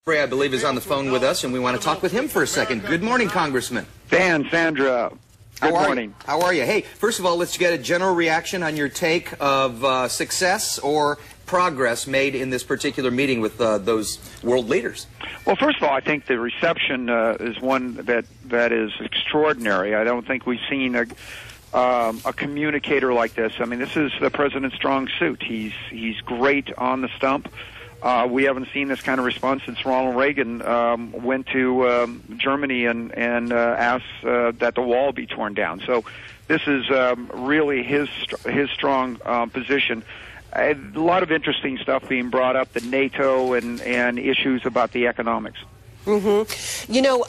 Bilbray, I believe, is on the phone with us, and we want to talk with him for a second. Good morning, Congressman. Dan, Sandra, good morning. How are you? Hey, first of all, let's get a general reaction on your take of success or progress made in this particular meeting with those world leaders. Well, first of all, I think the reception is one that is extraordinary. I don't think we've seen a communicator like this. I mean, this is the president's strong suit. He's great on the stump. We haven't seen this kind of response since Ronald Reagan went to Germany and asked that the wall be torn down. So this is really his strong position. A lot of interesting stuff being brought up, the NATO and issues about the economics. Mm-hmm. You know,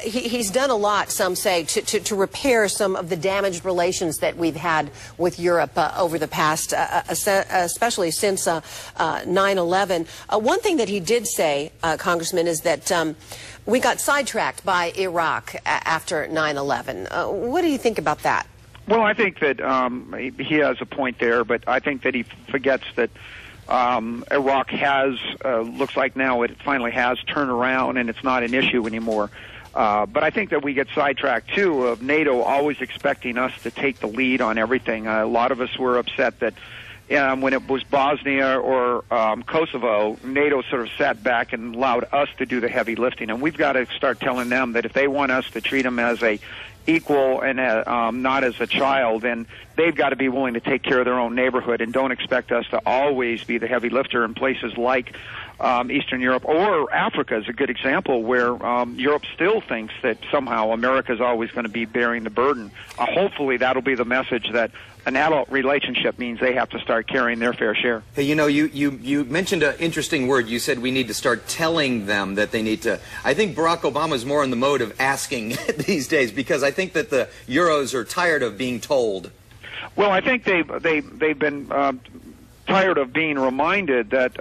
he's done a lot, some say, to repair some of the damaged relations that we've had with Europe over the past, especially since 9/11. One thing that he did say, Congressman, is that we got sidetracked by Iraq after 9/11. What do you think about that? Well, I think that he has a point there, but I think that he forgets that Iraq has, looks like now it finally has turned around and it's not an issue anymore. But I think that we get sidetracked, too, of NATO always expecting us to take the lead on everything. A lot of us were upset that when it was Bosnia or Kosovo, NATO sort of sat back and allowed us to do the heavy lifting. And we've got to start telling them that if they want us to treat them as a equal and not as a child, then they've got to be willing to take care of their own neighborhood and don't expect us to always be the heavy lifter in places like Eastern Europe. Or Africa is a good example where Europe still thinks that somehow America is always going to be bearing the burden. Hopefully that'll be the message, that an adult relationship means they have to start carrying their fair share. Hey, you know, you mentioned an interesting word. You said we need to start telling them that they need to. I think Barack Obama is more in the mode of asking these days, because I think that the Euros are tired of being told. Well, I think they've been tired of being reminded that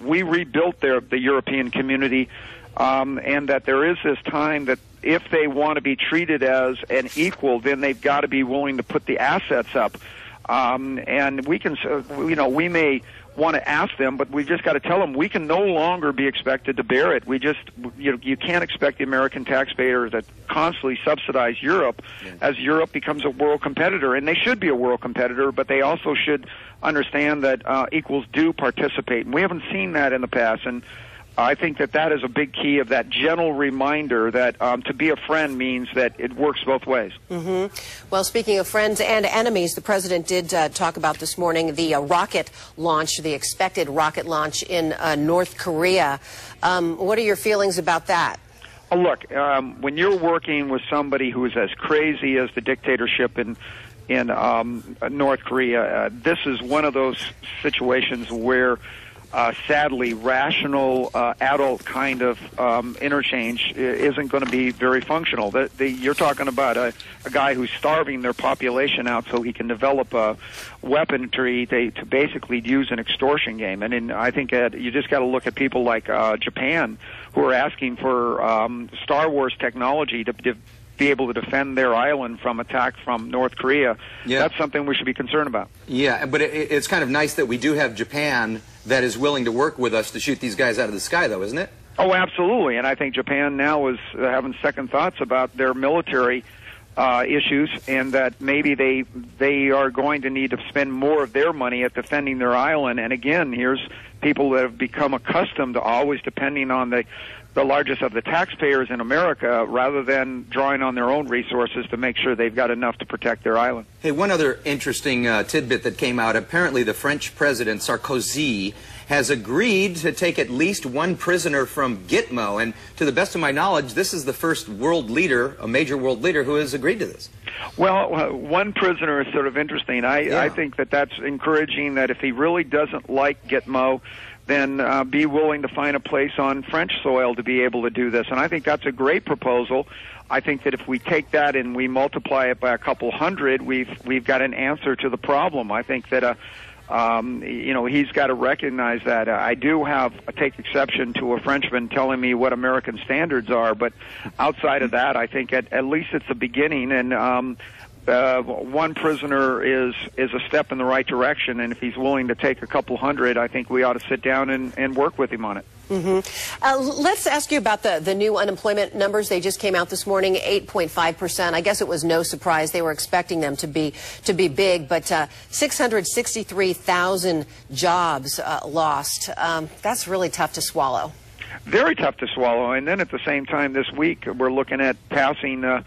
we rebuilt the European community, and that there is this time that if they want to be treated as an equal, then they've got to be willing to put the assets up. And we can, we may want to ask them, but we've just got to tell them we can no longer be expected to bear it. We just, you can't expect the American taxpayer to constantly subsidize Europe as Europe becomes a world competitor. And they should be a world competitor, but they also should understand that equals do participate. And we haven't seen that in the past. And I think that is a big key of that gentle reminder that to be a friend means that it works both ways. Mm-hmm. Well, speaking of friends and enemies, the president did talk about this morning the rocket launch, the expected rocket launch in North Korea. What are your feelings about that? Oh, look, when you're working with somebody who is as crazy as the dictatorship in North Korea, this is one of those situations where sadly, rational, adult kind of interchange isn't going to be very functional. You're talking about a guy who's starving their population out so he can develop weaponry to basically use an extortion game. And I think you just got to look at people like Japan, who are asking for Star Wars technology to be able to defend their island from attack from North Korea. Yeah. That's something we should be concerned about. Yeah, but it's kind of nice that we do have Japan that is willing to work with us to shoot these guys out of the sky, though, isn't it? Oh, absolutely. And I think Japan now is having second thoughts about their military issues, and that maybe they are going to need to spend more of their money at defending their island. And again, here's people that have become accustomed to always depending on the largest of the taxpayers in America rather than drawing on their own resources to make sure they've got enough to protect their island. Hey, one other interesting tidbit that came out. Apparently the French President Sarkozy has agreed to take at least one prisoner from GITMO. And to the best of my knowledge, this is the first world leader, a major world leader, who has agreed to this. Well, one prisoner is sort of interesting. I think that's encouraging, that if he really doesn't like GITMO, then be willing to find a place on French soil to be able to do this. And I think that's a great proposal. I think that if we take that and we multiply it by a couple hundred, we've got an answer to the problem. I think that he's got to recognize that. I do take exception to a Frenchman telling me what American standards are, but outside of that, I think at least it's a beginning. And one prisoner is a step in the right direction, and if he's willing to take a couple hundred, I think we ought to sit down and work with him on it. Let's ask you about the new unemployment numbers. They just came out this morning, 8.5%. I guess it was no surprise. They were expecting them to be big, but 663,000 jobs lost. That's really tough to swallow. Very tough to swallow. And then at the same time this week, we're looking at passing a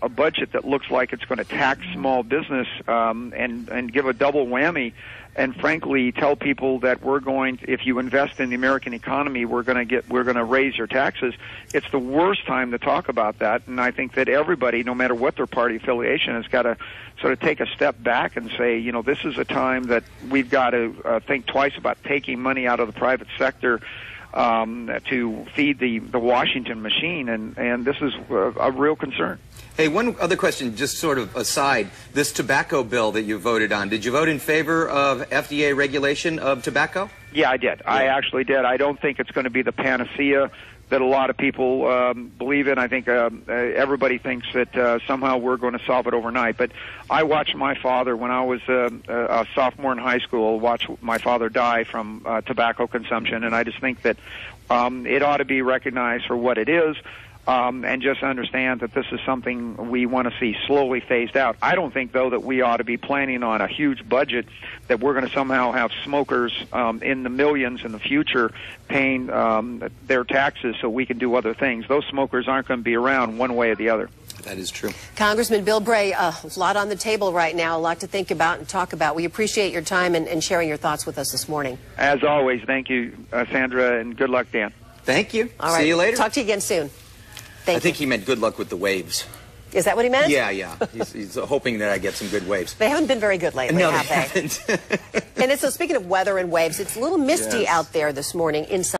budget that looks like it's going to tax small business and give a double whammy, and frankly tell people that if you invest in the American economy, we're going to raise your taxes. It's the worst time to talk about that, and I think that everybody, no matter what their party affiliation, has got to sort of take a step back and say, this is a time that we've got to think twice about taking money out of the private sector to feed the Washington machine, and this is a real concern. Hey, one other question, just sort of aside. This tobacco bill that you voted on, did you vote in favor of FDA regulation of tobacco? Yeah, I did. Yeah. I actually did. I don't think it's going to be the panacea that a lot of people believe in. I think everybody thinks that somehow we're going to solve it overnight. But I watched my father, when I was a sophomore in high school, watch my father die from tobacco consumption, and I just think that it ought to be recognized for what it is. And just understand that this is something we want to see slowly phased out. I don't think, though, that we ought to be planning on a huge budget that we're going to somehow have smokers in the millions in the future paying their taxes so we can do other things. Those smokers aren't going to be around one way or the other. That is true. Congressman Bilbray, a lot on the table right now, a lot to think about and talk about. We appreciate your time and sharing your thoughts with us this morning. As always, thank you, Sandra, and good luck, Dan. Thank you. All right. See you later. Talk to you again soon. I think he meant good luck with the waves. Is that what he meant? Yeah. He's hoping that I get some good waves. They haven't been very good lately, no, have they haven't. And so speaking of weather and waves, it's a little misty out there this morning inside.